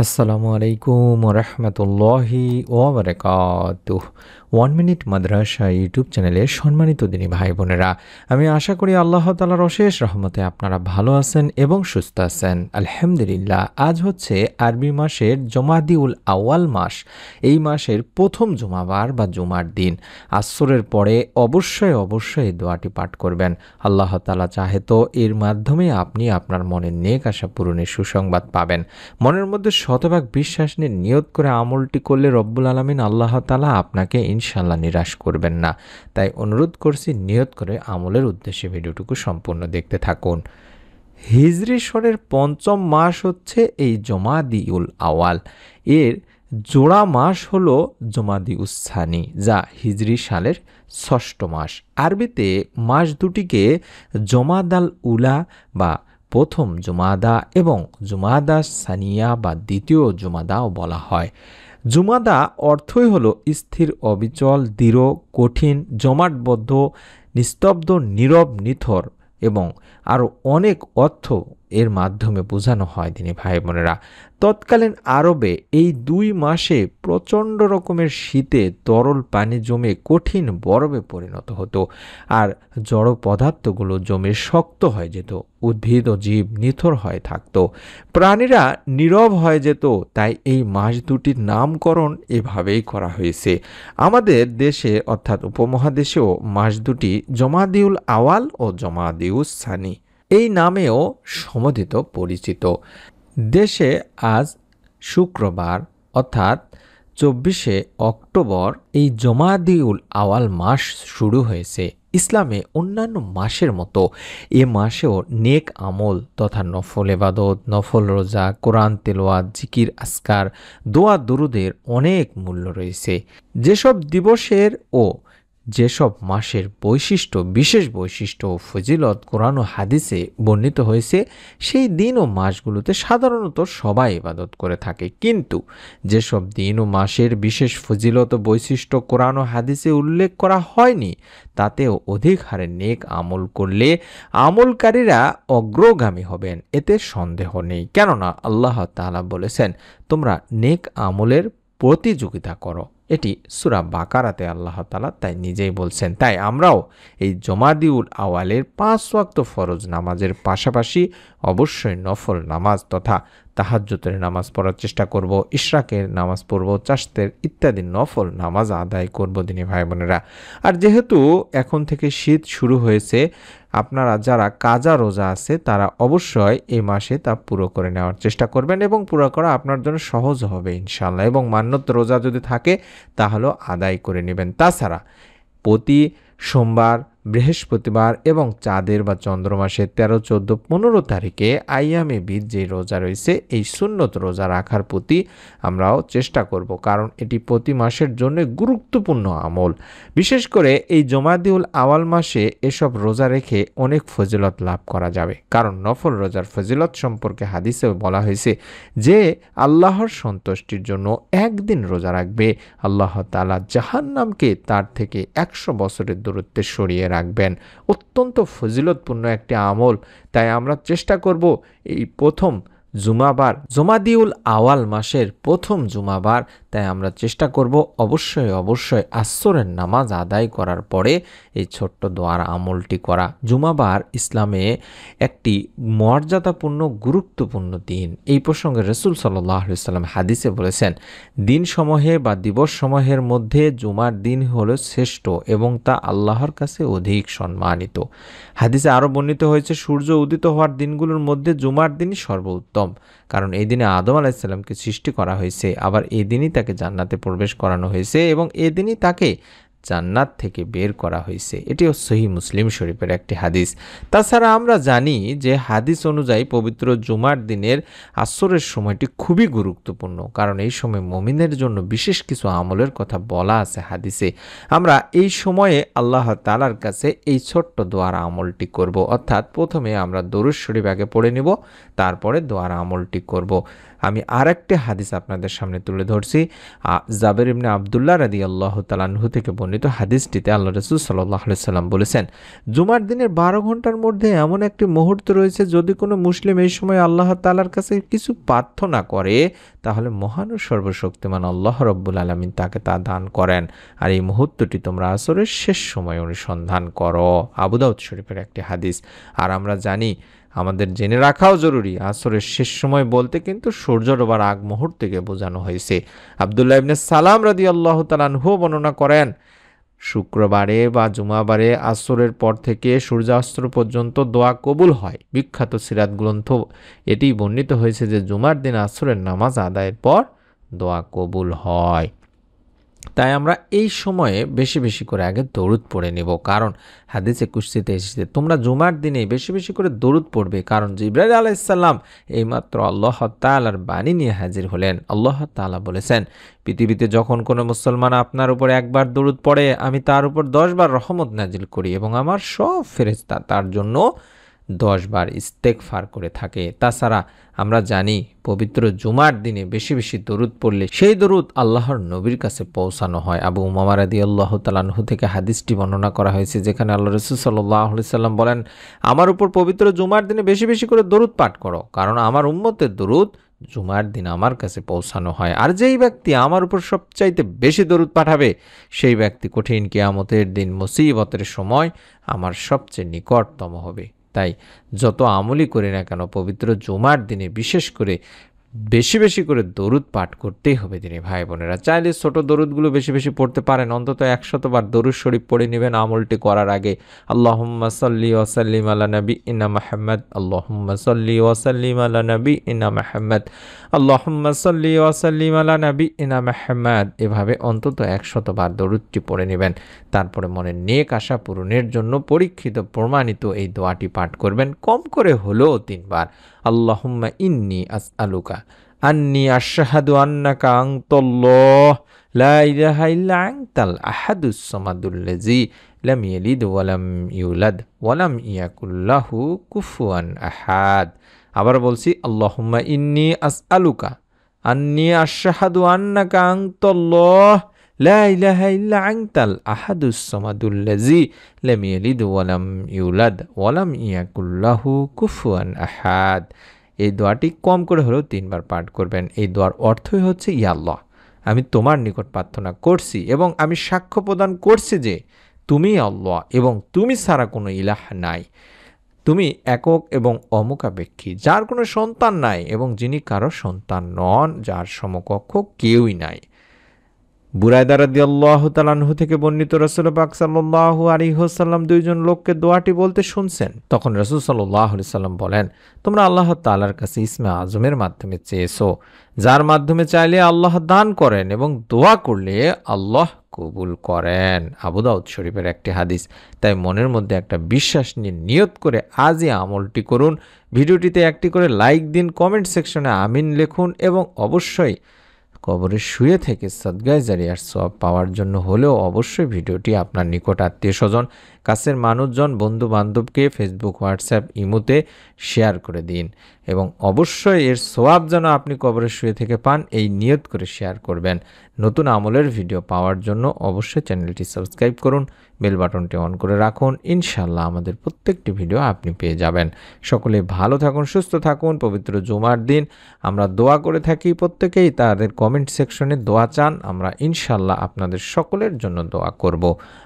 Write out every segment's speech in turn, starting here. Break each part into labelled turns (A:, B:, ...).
A: আসসালামু আলাইকুম রহমতুল্লাহি ওবরাকাতুহ। 1 মিনিট মাদ্রাসা ইউটিউব চ্যানেলের সম্মানিত দিনী ভাই বোনেরা, আমি আশা করি আল্লাহ তাআলার অশেষ রহমতে আপনারা ভালো আছেন এবং সুস্থ আছেন। আলহামদুলিল্লাহ। আজ হচ্ছে আরবি মাসের জমাদিউল আউয়াল মাস। এই মাসের প্রথম জুমাবার বা জুমার দিন আসরের পরে অবশ্যই এই দোয়াটি পাঠ করবেন। আল্লাহ তাআলা চাহে তো এর মাধ্যমে আপনি আপনার মনের নেক আশা পূরণের সুসংবাদ পাবেন। মনের মধ্যে শতভাগ বিশ্বাস নিয়ে নিয়ত করে আমলটি করলে রব্বুল আলামিন আল্লাহ তাআলা আপনাকে ইনশাআল্লাহ নিরাশ করবেন না। তাই অনুরোধ করছি, নিয়ত করে আমলের উদ্দেশ্যে ভিডিওটুকু সম্পূর্ণ দেখতে থাকুন। হিজরি সনের পঞ্চম মাস হচ্ছে এই জমাদিউল আওয়াল। এর জোড়া মাস হলো জমাদিউস সানি, যা হিজরি সালের ষষ্ঠ মাস। আরবিতে মাস দুটিকে জমাদাল উলা বা প্রথম জুমাদা এবং জুমাদা সানিয়া বা দ্বিতীয় জুমাদাও বলা হয়। জুমাদা অর্থই হলো স্থির, অবিচল, দৃঢ়, কঠিন, জমাটবদ্ধ, নিস্তব্ধ, নীরব, নিথর এবং আরও অনেক অর্থ এর মাধ্যমে বোঝানো হয় দিনী ভাই বোনেরা। তৎকালীন আরবে এই 2 মাসে প্রচণ্ড রকমের শীতে তরল পানি জমে কঠিন বরফে পরিণত হতো, আর জড় পদার্থগুলো জমে শক্ত হয়ে যেত। উদ্ভিদ ও জীব নিথর হয়ে থাকত, প্রাণীরা নীরব হয়ে যেত। তাই এই মাস দুটির নামকরণ এভাবেই করা হয়েছে। আমাদের দেশে অর্থাৎ উপমহাদেশেও মাস দুটি জমাদিউল আওয়াল ও জমাদিউস সানি এই নামেও সমধিত পরিচিত। দেশে আজ শুক্রবার অর্থাৎ 24শে অক্টোবর এই জমাদিউল আওয়াল মাস শুরু হয়েছে। ইসলামে অন্যান্য মাসের মতো এ মাসেও নেক আমল তথা নফল ইবাদত, নফল রোজা, কোরআন তেলাওয়াত, জিকির আসকার, দোয়া দুরুদের অনেক মূল্য রয়েছে। যেসব দিবসের ও যেসব মাসের বিশেষ বৈশিষ্ট্য ও ফজিলত কোরআন ও হাদিসে বর্ণিত হয়েছে, সেই দিন ও মাসগুলোতে সাধারণত সবাই ইবাদত করে থাকে। কিন্তু যেসব দিন ও মাসের বিশেষ ফজিলত ও বৈশিষ্ট্য কোরআন ও হাদিসে উল্লেখ করা হয়নি, তাতেও অধিক হারে নেক আমল করলে আমলকারীরা অগ্রগামী হবেন, এতে সন্দেহ নেই। কেননা আল্লাহ তাআলা বলেছেন, তোমরা নেক আমলের প্রতিযোগিতা করো। এটি সূরা বাকারাতে আল্লাহ তাআলা তাই নিজেই বলছেন। তাই আমরাও এই জমাদিউল আওয়ালের 5 ওয়াক্ত ফরজ নামাজের পাশাপাশি অবশ্যই নফল নামাজ তথা তাহাজ্জুদের নামাজ পড়ার চেষ্টা করব, ইশরাকের নামাজ পড়ব, চাশতের ইত্যাদি নফল নামাজ আদায় করব দিনী ভাই বোনেরা। আর যেহেতু এখন থেকে শীত শুরু হয়েছে, আপনারা যারা কাজা রোজা আছে তারা অবশ্যই এই মাসে তা পুরো করে নেওয়ার চেষ্টা করবেন এবং পুরো করা আপনার জন্য সহজ হবে ইনশাআল্লাহ। এবং মান্যত রোজা যদি থাকে তাহলেও আদায় করে নেবেন। তাছাড়া প্রতি সোমবার, বৃহস্পতিবার এবং চাঁদের বা চন্দ্রমাসের 13, 14, 15 তারিখে আইয়ামে বিদ যে রোজা রয়েছে, এই সুন্নত রোজা রাখার প্রতি আমরাও চেষ্টা করব, কারণ এটি প্রতি মাসের জন্য গুরুত্বপূর্ণ আমল। বিশেষ করে এই জমাদিউল আওয়াল মাসে এসব রোজা রেখে অনেক ফজিলত লাভ করা যাবে। কারণ নফল রোজার ফজিলত সম্পর্কে হাদিসেও বলা হয়েছে যে আল্লাহর সন্তুষ্টির জন্য একদিন রোজা রাখবে, আল্লাহ তাআলা জাহান্নামকে তার থেকে 100 বছরের দূরত্বে সরিয়ে রাখবেন। অত্যন্ত ফজিলতপূর্ণ একটি আমল। তাই আমরা চেষ্টা করব এই প্রথম জুমাবার, জমাদিউল আওয়াল মাসের প্রথম জুমাবার, তাই আমরা চেষ্টা করব অবশ্যই আসরের নামাজ আদায় করার পরে এই ছোট্ট দোয়ার আমলটি করা। জুমাবার ইসলামে একটি মর্যাদাপূর্ণ গুরুত্বপূর্ণ দিন। এই প্রসঙ্গে রাসূল সাল্লাল্লাহু আলাইহি ওয়াসাল্লাম হাদিসে বলেছেন, দিন সমূহে বা দিবস সমূহের মধ্যে জুমার দিন হলো শ্রেষ্ঠ এবং তা আল্লাহর কাছে অধিক সম্মানিত। হাদিসে আরও বর্ণিত হয়েছে, সূর্য উদিত হওয়ার দিনগুলোর মধ্যে জুমার দিনই সর্বোত্তম, কারণ এই দিনে আদম আলাইহিস সালামকে সৃষ্টি করা হয়েছে, আবার এই দিনই তাকে জান্নাতে প্রবেশ করানো হয়েছে এবং এই দিনই তাকে জান্নাত থেকে বের করা হয়েছে। এটিও সহিহ মুসলিম শরীফের একটি হাদিস। তাছাড়া আমরা জানি যে হাদিস অনুযায়ী পবিত্র জুমার দিনের আসরের সময়টি খুবই গুরুত্বপূর্ণ, কারণ এই সময় মুমিনের জন্য বিশেষ কিছু আমলের কথা বলা আছে হাদিসে। আমরা এই সময়ে আল্লাহ তাআলার কাছে এই ছোট্ট দোয়ার আমলটি করব, অর্থাৎ প্রথমে আমরা দরুদ শরীফ আগে পড়ে নিব, তারপরে দোয়ার আমলটি করব। আমি আরেকটি হাদিস আপনাদের সামনে তুলে ধরছি। জাবের ইবনে আবদুল্লাহ রাদিয়াল্লাহু তাআলা আনহু থেকে বর্ণিত হাদিসটিতে আল্লাহ রাসূল সাল্লাল্লাহু আলাইহি সাল্লাম বলেছেন, জুমার দিনের 12 ঘন্টার মধ্যে এমন একটি মুহূর্ত রয়েছে, যদি কোনো মুসলিম এই সময় আল্লাহ তাআলার কাছে কিছু প্রার্থনা করে তাহলে মহান ও সর্বশক্তিমান আল্লাহ রব্বুল আলামিন তাকে তা দান করেন। আর এই মুহূর্তটি তোমরা আসরের শেষ সময় অনুসন্ধান করো। আবু দাউদ শরীফের একটি হাদিস। আর আমরা জানি, আমাদের জেনে রাখাও জরুরি, আসরের শেষ সময় বলতে কিন্তু সূর্য ডোবার আগ মুহূর্তকে বোঝানো হয়েছে। আব্দুল্লাহ ইবনে সালাম রাদিয়াল্লাহু তাআলা আনহু বর্ণনা করেন, শুক্রবারে বা জুমাবারে আসরের পর থেকে সূর্যাস্ত পর্যন্ত দোয়া কবুল হয়। বিখ্যাত সিরাত গ্রন্থ এটি বর্ণিত হয়েছে যে জুমার দিন আসরের নামাজ আদায়ের পর দোয়া কবুল হয়। তাই আমরা এই সময়ে বেশি বেশি করে আগে দরুদ পড়ে নেব, কারণ হাদিসে কুদসিতে এসেছে তোমরা জুমার দিনে বেশি বেশি করে দরুদ পড়বে, কারণ জিবরাইল আলাইহিস সালাম এইমাত্র আল্লাহ তাআলার বাণী নিয়ে হাজির হলেন। আল্লাহ তাআলা বলেছেন, পৃথিবীতে যখন কোনো মুসলমান আপনার উপর একবার দরুদ পড়ে আমি তার উপর 10 বার রহমত নাজিল করি এবং আমার সব ফেরেশতা তার জন্য 10 বার ইস্তেগফার করে থাকে। তাছাড়া আমরা জানি পবিত্র জুমার দিনে বেশি বেশি দরুদ পড়লে সেই দরুদ আল্লাহর নবীর কাছে পৌঁছানো হয়। আবু উমামা রাদিয়াল্লাহু তাআলা আনহু থেকে হাদিসটি বর্ণনা করা হয়েছে, যেখানে আল্লাহ রাসূল সাল্লাল্লাহু আলাইহি সাল্লাম বলেন, আমার উপর পবিত্র জুমার দিনে বেশি বেশি করে দরুদ পাঠ করো, কারণ আমার উম্মতের দরুদ জুমার দিন আমার কাছে পৌঁছানো হয়। আর যেই ব্যক্তি আমার উপর সবচাইতে বেশি দরুদ পাঠাবে সেই ব্যক্তি কঠিন কিয়ামতের দিন মুসিবতের সময় আমার সবচেয়ে নিকটতম হবে। তাই যত আমলই করি না কেন পবিত্র জুমার দিনে বিশেষ করে বেশি বেশি করে দরুদ পাঠ করতেই হবে দিনে ভাই বোনেরা। চাইলে ছোট দরুদগুলো বেশি বেশি পড়তে পারেন, অন্তত 100 বার দরুদ শরীফ পড়ে নেবেন আমলটি করার আগে। আল্লাহুম্মা সাল্লি ওয়া সাল্লিম আলা নাবিয়িনা মুহাম্মদ, আল্লাহুম্মা সাল্লি ওয়া সাল্লিম আলা নাবিয়িনা মুহাম্মদ, আল্লাহুম্মা সাল্লি ওয়া সাল্লিম আলা নাবিয়িনা মুহাম্মদ। এভাবে অন্তত 100 বার দরুদটি পড়ে নেবেন। তারপরে মনের নেক আশা পূরণের জন্য পরীক্ষিত প্রমাণিত এই দোয়াটি পাঠ করবেন, কম করে হলেও 3 বার। আল্লাহুম্মা ইন্নী আসআলুকা আন্নী আশহাদু আন্নাকা আনতাল্লাহ লা ইলাহা ইল্লা আনতাল আহাদুস সামাদুল্লাযী লাম ইয়ালিদ ওয়া লাম ইউলাদ ওয়া লাম ইয়াকুল লাহু কুফুয়ান আহাদ। আবার বলছি, আল্লাহুম্মা ইন্নী আসআলুকা আন্নী আশহাদু আন্নাকা আনতাল্লাহ লা ইলাহা ইল্লা আনতাল আহাদুস সামাদুল্লাযী লাম ইয়ালিদ ওয়া লাম ইউলাদ ওয়া লাম ইয়াকুল লাহু কুফুয়ান আহাদ। এই দোয়াটি কম করে হলেও 3 বার পাঠ করবেন। এই দোয়ার অর্থই হচ্ছে, ইয়া আল্লাহ, আমি তোমার নিকট প্রার্থনা করছি এবং আমি সাক্ষ্য প্রদান করছি যে তুমি আল্লাহ এবং তুমি ছাড়া কোনো ইলাহ নাই। তুমি একক এবং অমুখাপেক্ষী, যার কোনো সন্তান নাই এবং যিনি কারো সন্তান নন, যার সমকক্ষ কেউই নাই। বুরায়দা রাদিয়াল্লাহু তাআলা আনহু থেকে বর্ণিত, রাসূল পাক সাল্লাল্লাহু আলাইহি ওয়াসাল্লাম 2 জন লোককে দোয়াটি বলতে শুনছেন। তখন রাসূল সাল্লাল্লাহু আলাইহি সাল্লাম বলেন, তোমরা আল্লাহ তাআলার কাছে ইসমে আজমের মাধ্যমে চেয়েছো, যার মাধ্যমে চাইলে আল্লাহ দান করেন এবং দোয়া করলে আল্লাহ কবুল করেন। আবু দাউদ শরীফের একটি হাদিস। তাই মনের মধ্যে একটা বিশ্বাস নিয়ে নিয়ত করে আজই আমলটি করুন। ভিডিওটিতে একটি করে লাইক দিন, কমেন্ট সেকশনে আমিন লিখুন এবং অবশ্যই কবরে শুয়ে থেকে সদগায়ে জারিয়ার সওয়াব পাওয়ার জন্য হলেও অবশ্যই ভিডিওটি আপনার নিকট আত্মীয় স্বজন, কাছের মানুষজন, বন্ধু বান্ধবকে ফেসবুক, হোয়াটসঅ্যাপ, ইমোতে শেয়ার করে দিন এবং অবশ্যই এর সওয়াব যেন আপনি কবরে শুয়ে থেকে পান এই নিয়ত করে শেয়ার করবেন। নতুন আমলের ভিডিও পাওয়ার জন্য অবশ্যই চ্যানেলটি সাবস্ক্রাইব করুন, বেল বাটনটি অন করে রাখুন। ইনশাআল্লাহ আমাদের প্রত্যেকটি ভিডিও আপনি পেয়ে যাবেন। সকলে ভালো থাকুন, সুস্থ থাকুন। পবিত্র জুমার দিন আমরা দোয়া করে থাকি, প্রত্যেকেই তাদের কমেন্ট সেকশনে দোয়া চান। আমরা ইনশাআল্লাহ আপনাদের সকলের জন্য দোয়া করব।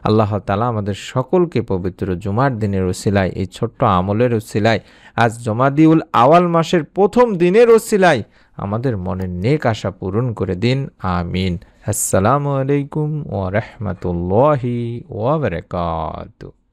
A: আল্লাহ তাআলা আমাদের সকলকে পবিত্র জুমার দিনের ওসিলায়, এই ছোট্ট আমলের ওসিলায়, আজ জমাদিউল আওয়াল মাসের প্রথম দিনের ওসিলায় আমাদের মনের নেক আশা পূরণ করে দিন। আমিন। আসসালামু আলাইকুম ওয়া রাহমাতুল্লাহি ওয়া বারাকাতুহু।